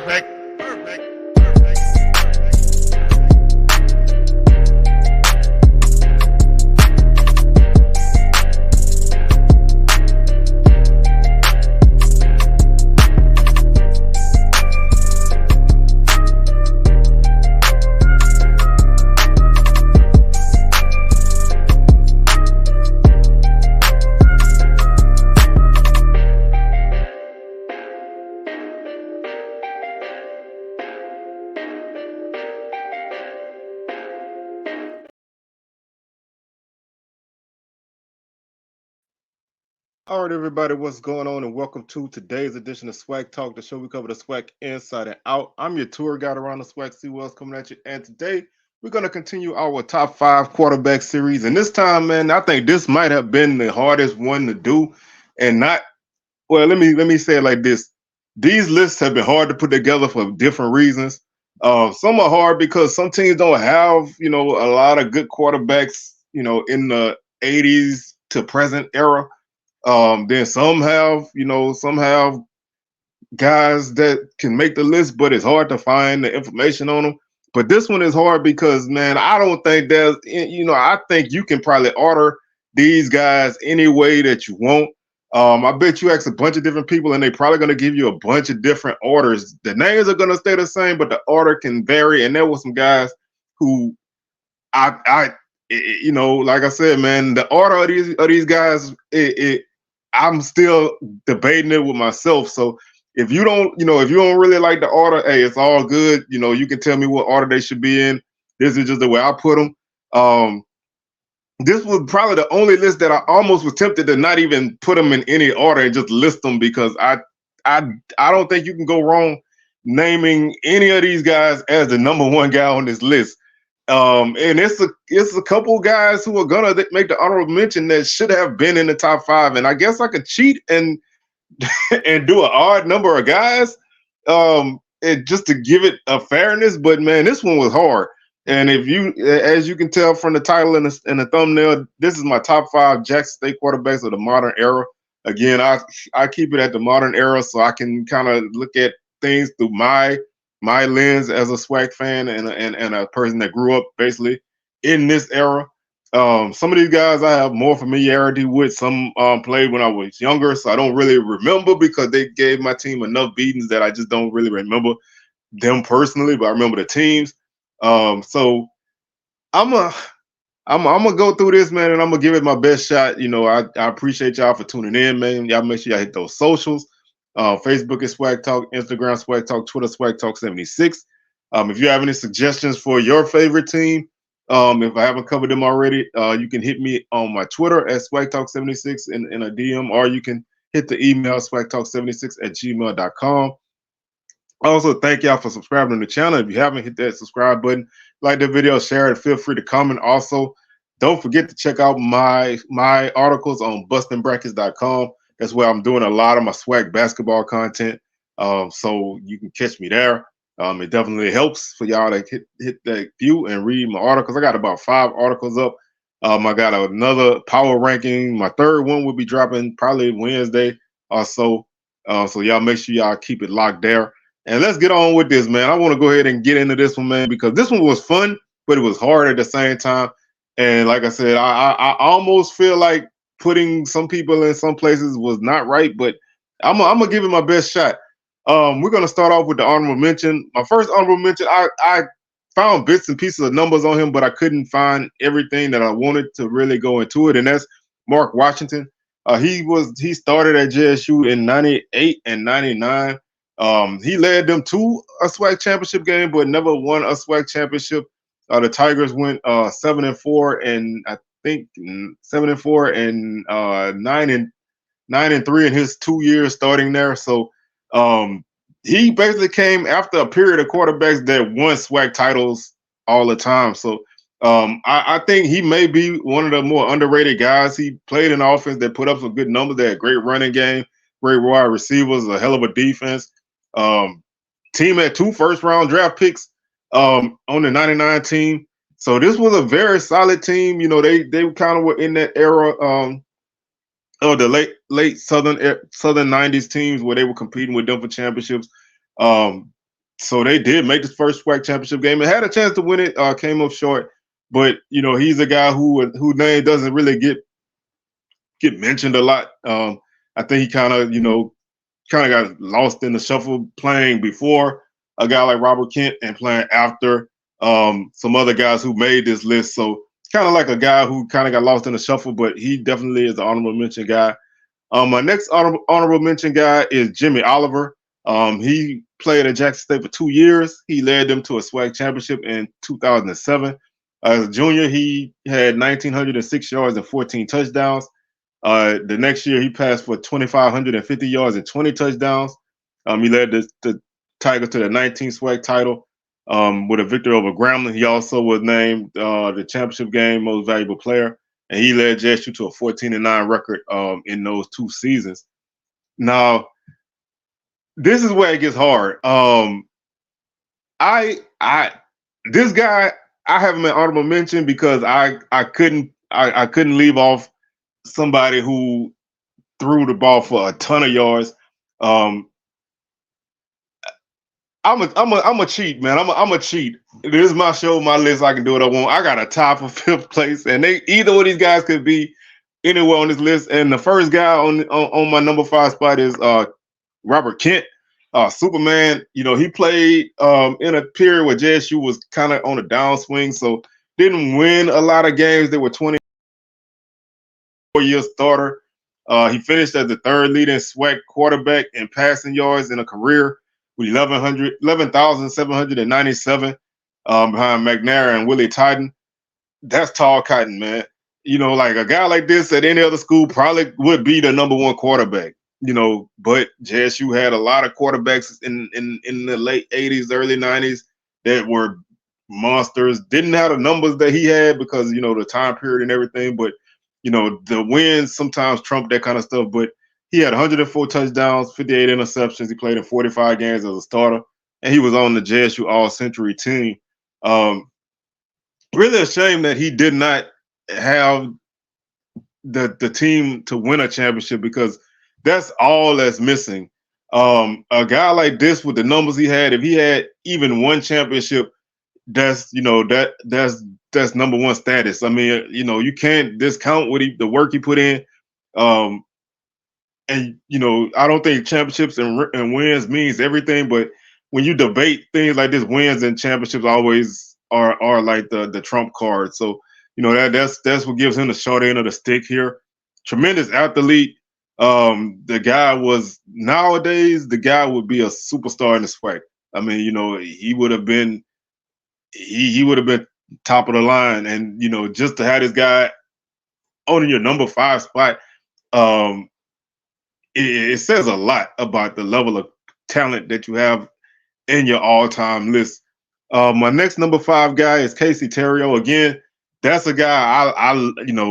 Perfect. All right, everybody, what's going on? And welcome to today's edition of SWAC Talk, the show we cover the SWAC inside and out. I'm your tour guide around the SWAC, see what's coming at you. And today we're going to continue our top 5 quarterback series. And this time, man, I think this might have been the hardest one to do. And not, well, let me say it like this. These lists have been hard to put together for different reasons. Some are hard because some teams don't have, a lot of good quarterbacks, in the 80s to present era. Then some have guys that can make the list, but it's hard to find the information on them. But this one is hard because, man, I don't think I think you can probably order these guys any way that you want. I bet you ask a bunch of different people and they're probably going to give you a bunch of different orders. The names are going to stay the same, but the order can vary. And there were some guys who like I said, man, the order of these guys, I'm still debating it with myself. So if you don't really like the order, hey, it's all good. You can tell me what order they should be in. This is just the way I put them. This was probably the only list that I almost was tempted to not even put them in any order and just list them because I don't think you can go wrong naming any of these guys as the number one guy on this list. And it's a couple guys who are gonna make the honorable mention that should have been in the top 5. And I guess I could cheat and do an odd number of guys, just to give it a fairness. But man, this one was hard. And as you can tell from the title and the thumbnail, this is my top 5 Jackson State quarterbacks of the modern era. Again, I keep it at the modern era so I can kind of look at things through my lens as a SWAC fan and a person that grew up basically in this era. Some of these guys I have more familiarity with. Some played when I was younger, so I don't really remember because they gave my team enough beatings that I just don't really remember them personally, but I remember the teams. So I'm gonna go through this, man, and I'm gonna give it my best shot. I appreciate y'all for tuning in, man. Y'all make sure y'all hit those socials. Facebook is SWAC Talk, Instagram SWAC Talk, Twitter SWAC Talk 76. If you have any suggestions for your favorite team, if I haven't covered them already, you can hit me on my Twitter at SWAC Talk 76 in a DM, or you can hit the email swactalk76@gmail.com. Also, thank y'all for subscribing to the channel. If you haven't hit that subscribe button, like the video, share it, feel free to comment. Also, don't forget to check out my articles on bustingbrackets.com. That's where I'm doing a lot of my SWAC basketball content. So you can catch me there. It definitely helps for y'all to hit that view and read my articles. I got about 5 articles up. I got another power ranking. My 3rd one will be dropping probably Wednesday or so. So y'all make sure y'all keep it locked there. And let's get on with this, man. I want to go ahead and get into this one, man, because this one was fun, but it was hard at the same time. And like I said, I almost feel like putting some people in some places was not right, but I'm gonna give it my best shot. We're gonna start off with the honorable mention. My first honorable mention, I found bits and pieces of numbers on him, but I couldn't find everything that I wanted to really go into it, and that's Mark Washington. He started at JSU in 98 and 99. He led them to a SWAC championship game, but never won a SWAC championship. The Tigers went 7-4, and I think 7-4 and 9-3 in his 2 years starting there. So he basically came after a period of quarterbacks that won SWAC titles all the time. So I think he may be one of the more underrated guys. He played an offense that put up some good numbers. They had great running game, great wide receivers, a hell of a defense. Team had 2 first-round draft picks on the 99 team. So this was a very solid team. They kind of were in that era of the late Southern 90s teams where they were competing with them for championships. So they did make the first SWAC championship game and had a chance to win it. Came up short, but he's a guy whose name doesn't really get mentioned a lot. I think he kind of got lost in the shuffle playing before a guy like Robert Kent and playing after some other guys who made this list. So kind of like a guy who kind of got lost in the shuffle, but he definitely is an honorable mention guy. My next honorable mention guy is Jimmy Oliver. He played at Jackson State for 2 years. He led them to a SWAC championship in 2007. As a junior, he had 1,906 yards and 14 touchdowns. The next year, he passed for 2,550 yards and 20 touchdowns. He led the Tigers to the 19th SWAC title with a victory over Grambling. He also was named the championship game most valuable player, and he led JSU to a 14-9 record in those 2 seasons. Now, this is where it gets hard. This guy, I have him in honorable mention because I couldn't leave off somebody who threw the ball for a ton of yards. I'm a cheat, man. I'm a cheat. This is my show, my list. I can do what I want. I got a tie for 5th place, and either one of these guys could be anywhere on this list. And the first guy on my number 5 spot is Robert Kent, Superman. He played in a period where JSU was kind of on a downswing, so didn't win a lot of games. They were 24-year starter. He finished as the 3rd leading SWAC quarterback in passing yards in a career with 11,797 behind McNair and Willie Titan. That's tall cotton, man. Like a guy like this at any other school probably would be the number 1 quarterback. But JSU had a lot of quarterbacks in the late 80s, early 90s that were monsters. Didn't have the numbers that he had because, the time period and everything. But, the wins sometimes trump that kind of stuff. But he had 104 touchdowns, 58 interceptions. He played in 45 games as a starter, and he was on the JSU All-Century team. Really a shame that he did not have the team to win a championship because that's all that's missing. A guy like this with the numbers he had, if he had even one championship, that's number 1 status. I mean, you can't discount the work he put in. And I don't think championships and wins means everything, but when you debate things like this, wins and championships always are like the trump card. So that's what gives him the short end of the stick here. Tremendous athlete. The guy was nowadays the guy would be a superstar in the SWAC. I mean, he would have been top of the line, and just to have this guy on your number 5 spot, it says a lot about the level of talent that you have in your all-time list. My next number 5 guy is Casey Terrio. Again, that's a guy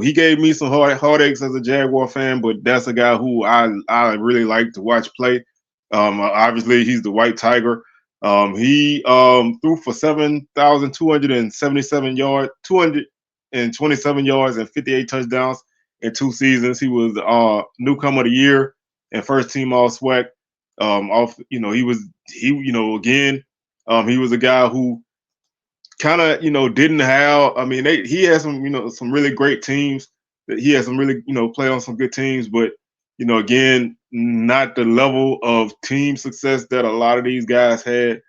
he gave me some heartaches as a Jaguar fan, but that's a guy who I really like to watch play. Obviously, he's the White Tiger. He threw for 7,277 yards, 227 yards, and 58 touchdowns in 2 seasons. He was newcomer of the year and first team All SWAC. He was a guy who kind of didn't have. I mean, he had some really great teams. That he had some really play on some good teams, but again, not the level of team success that a lot of these guys had.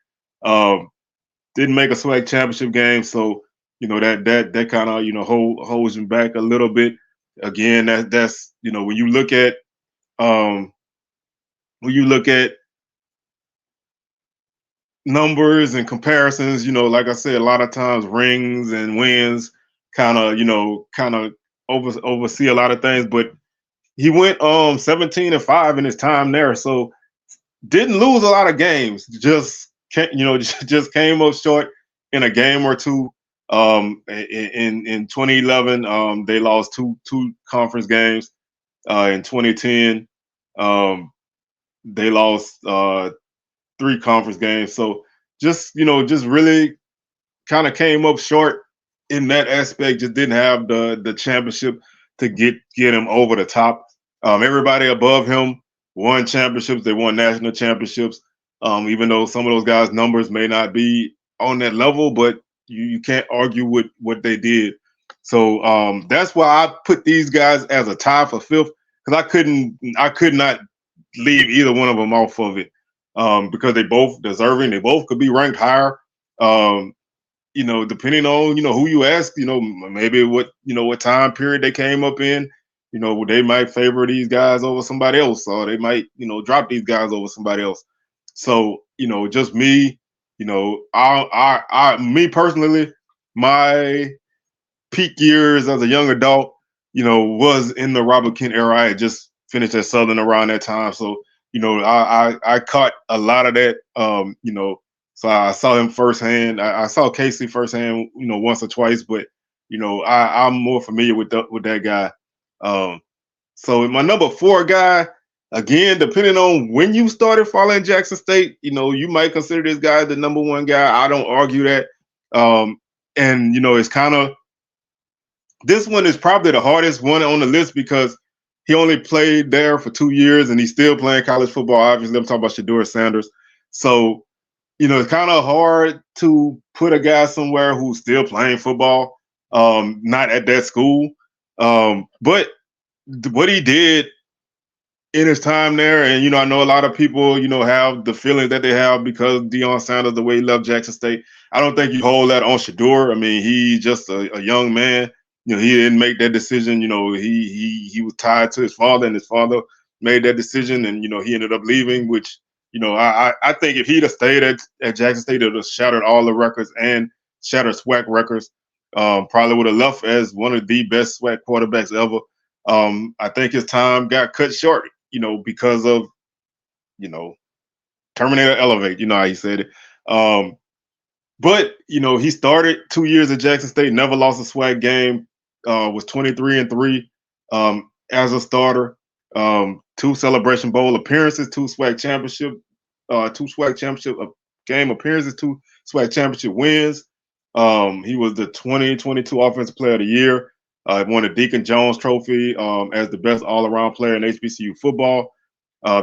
Didn't make a SWAC championship game, so that kind of holds him back a little bit. Again, that's when you look at numbers and comparisons, like I said, a lot of times rings and wins kind of oversee a lot of things, but he went 17-5 in his time there, so didn't lose a lot of games. Just just came up short in a game or two. In 2011, they lost two conference games. In 2010, they lost 3 conference games. So just really kind of came up short in that aspect. Just didn't have the championship to get him over the top. Everybody above him won championships. They won national championships. Even though some of those guys' numbers may not be on that level, but you can't argue with what they did. So that's why I put these guys as a tie for fifth, because I could not leave either one of them off of it, because they both deserving. They both could be ranked higher. Um, depending on who you ask, maybe what time period they came up in. They might favor these guys over somebody else, or they might drop these guys over somebody else. So just me, me personally, my peak years as a young adult, was in the Robert Kent era. I had just finished at Southern around that time, so I caught a lot of that. So I saw him firsthand. I saw Casey firsthand, once or twice, but I'm more familiar with that guy. Um, so my number four guy, again, depending on when you started following Jackson State, you might consider this guy the number one guy. I don't argue that. And it's kind of, this one is probably the hardest one on the list because he only played there for 2 years and he's still playing college football. Obviously, I'm talking about Shedeur Sanders. So, it's kind of hard to put a guy somewhere who's still playing football, not at that school. But what he did in his time there, and I know a lot of people, have the feeling that they have because Deion Sanders, the way he left Jackson State. I don't think you hold that on Shedeur. I mean, he's just a young man. He didn't make that decision. He was tied to his father, and his father made that decision, and he ended up leaving. Which I think if he'd have stayed at Jackson State, it would have shattered all the records and shattered SWAC records. Probably would have left as one of the best SWAC quarterbacks ever. I think his time got cut short, because of, Terminator Elevate, how he said it. But, he started 2 years at Jackson State, never lost a SWAC game, was 23-3 as a starter, 2 Celebration Bowl appearances, 2 SWAC championship game appearances, 2 SWAC championship wins. He was the 2022 Offensive Player of the Year. Won the Deacon Jones Trophy as the best all-around player in HBCU football.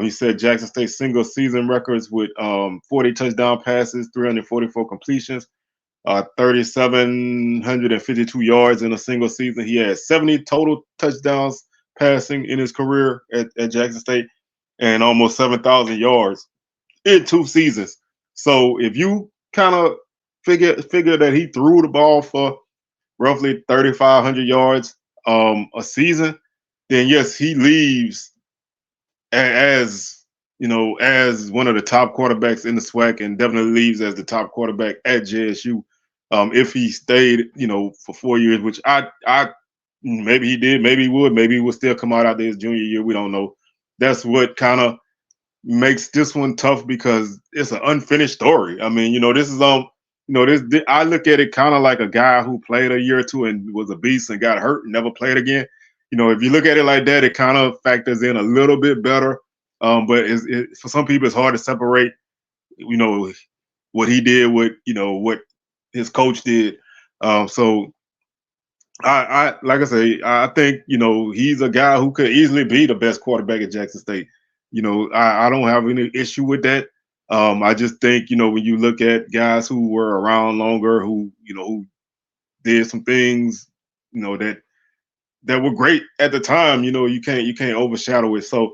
He set Jackson State single season records with 40 touchdown passes, 344 completions, 3,752 yards in a single season. He had 70 total touchdowns passing in his career at Jackson State and almost 7,000 yards in 2 seasons. So if you kind of figure that he threw the ball for roughly 3,500 yards a season, then yes, he leaves as as one of the top quarterbacks in the SWAC, and definitely leaves as the top quarterback at JSU. If he stayed, for 4 years, which I maybe he did, maybe he would still come out after his junior year. We don't know. That's what kind of makes this one tough because it's an unfinished story. I mean, this is this I look at it kind of like a guy who played a year or two and was a beast and got hurt and never played again. If you look at it like that, it kind of factors in a little bit better. But for some people, it's hard to separate, what he did with, what his coach did. So I like I say, I think he's a guy who could easily be the best quarterback at Jackson State. I don't have any issue with that. I just think when you look at guys who were around longer, who did some things, that were great at the time, you can't overshadow it. So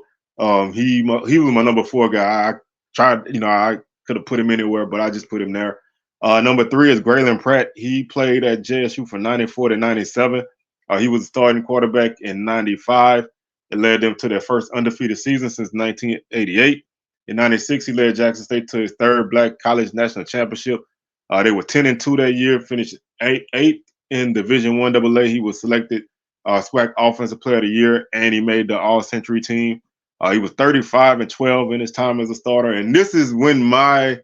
he was my number 4 guy. I tried, I could have put him anywhere, but I just put him there. Number 3 is Graylin Pratt. He played at JSU from 94 to 97. He was a starting quarterback in 95. It led them to their first undefeated season since 1988. In 96, he led Jackson State to his 3rd Black College National Championship. They were 10-2 that year, finished 8th in Division I AA. He was selected SWAC Offensive Player of the Year, and he made the All-Century team. He was 35-12 in his time as a starter, and this is when my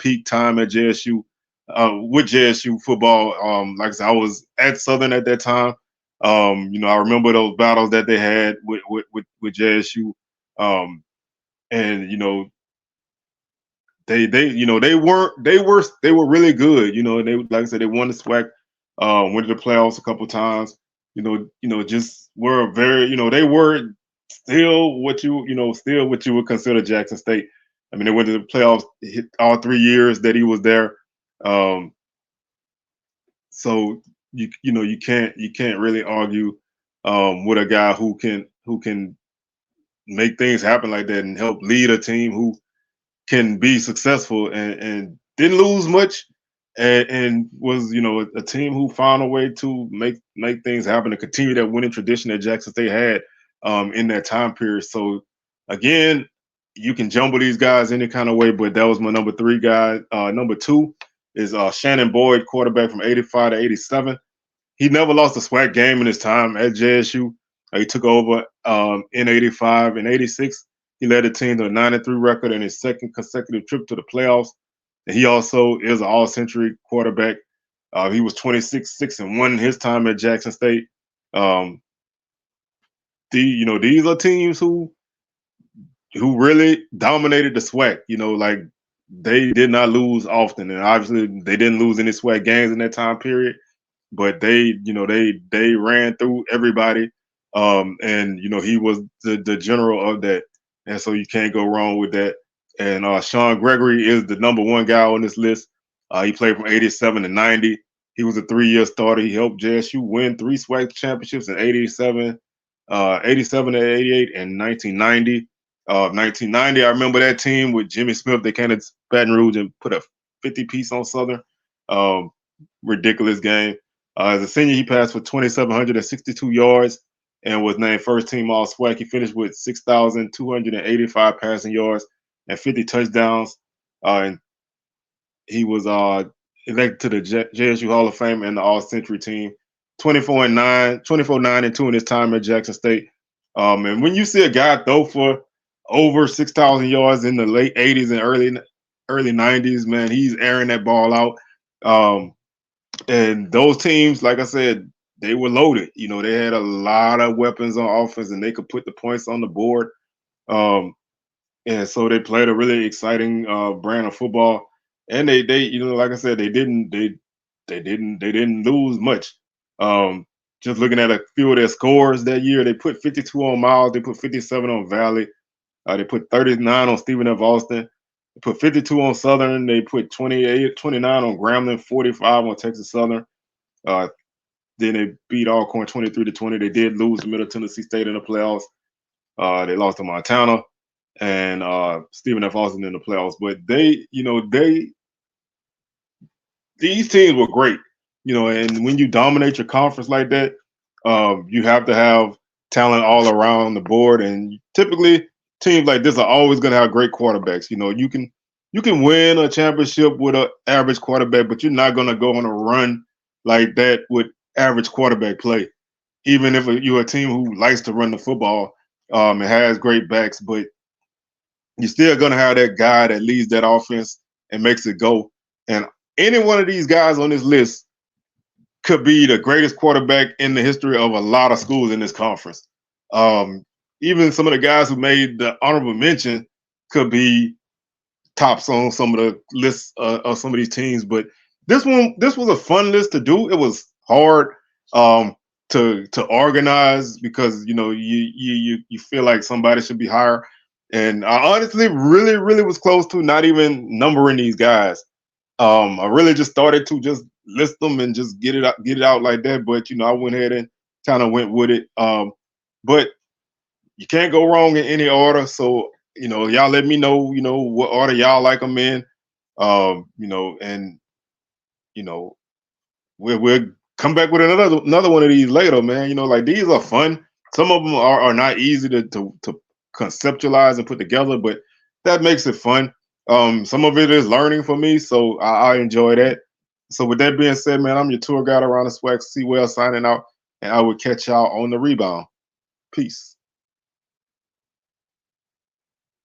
peak time at JSU, with JSU football. Like I said, I was at Southern at that time. I remember those battles that they had with JSU, and they were really good. They, like I said, they won the SWAC, went to the playoffs a couple times. Just were very, they were still what you would consider Jackson State. I mean, they went to the playoffs hit all 3 years that he was there. Um, so you can't really argue with a guy who can make things happen like that and help lead a team who can be successful and didn't lose much and was a team who found a way to make things happen and continue that winning tradition that Jackson State had in that time period. So again, you can jumble these guys any kind of way, but that was my number three guy. Number two is Shannon Boyd, quarterback from 85 to 87. He never lost a SWAC game in his time at JSU. He took over in 85 and 86. He led the team to a 9-3 record in his second consecutive trip to the playoffs. And he also is an all-century quarterback. He was 26-6-1 in his time at Jackson State. Um, these are teams who really dominated the SWAC. Like they did not lose often, and obviously they didn't lose any SWAC games in that time period. But they ran through everybody, and he was the general of that, and so you can't go wrong with that. And Sean Gregory is the number one guy on this list. He played from 87 to 90. He was a 3-year starter. He helped JSU win 3 SWAC championships in 87, 87 to 88, and 1990. 1990, I remember that team with Jimmy Smith. They came to Baton Rouge and put a 50-piece on Southern. Ridiculous game. As a senior, he passed for 2,762 yards and was named first team All SWAC. He finished with 6,285 passing yards and 50 touchdowns. And he was elected to the JSU Hall of Fame and the All Century team. 24-9-2 in his time at Jackson State. And when you see a guy throw for over 6,000 yards in the late 80s and early 90s, man, he's airing that ball out. And those teams, like I said, they were loaded. They had a lot of weapons on offense, and they could put the points on the board. And so they played a really exciting brand of football. And they like I said, they didn't lose much. Just looking at a few of their scores that year, they put 52 on Miles, they put 57 on Valley, they put 39 on Stephen F. Austin. They put 52 on Southern. They put 29 on Grambling, 45 on Texas Southern. Then they beat Alcorn 23-20. They did lose to Middle Tennessee State in the playoffs. They lost to Montana and Stephen F. Austin in the playoffs. But these teams were great. And when you dominate your conference like that, you have to have talent all around the board. And typically, teams like this are always going to have great quarterbacks. You can win a championship with an average quarterback, but you're not going to go on a run like that with average quarterback play. Even if you're a team who likes to run the football and has great backs, but you're still going to have that guy that leads that offense and makes it go. And any one of these guys on this list could be the greatest quarterback in the history of a lot of schools in this conference. Even some of the guys who made the honorable mention could be tops on some of the lists of some of these teams. But this was a fun list to do. It was hard to organize because you feel like somebody should be higher. And I honestly really was close to not even numbering these guys. I really just started to just list them and just get it out like that. But I went ahead and kind of went with it. But you can't go wrong in any order. So y'all let me know what order y'all like them in. And we'll come back with another one of these later, man. Like these are fun. Some of them are not easy to conceptualize and put together, but that makes it fun. Some of it is learning for me, so I enjoy that. So with that being said, man, I'm your tour guide around the SWAC, C-Well signing out, and I will catch y'all on the rebound. Peace.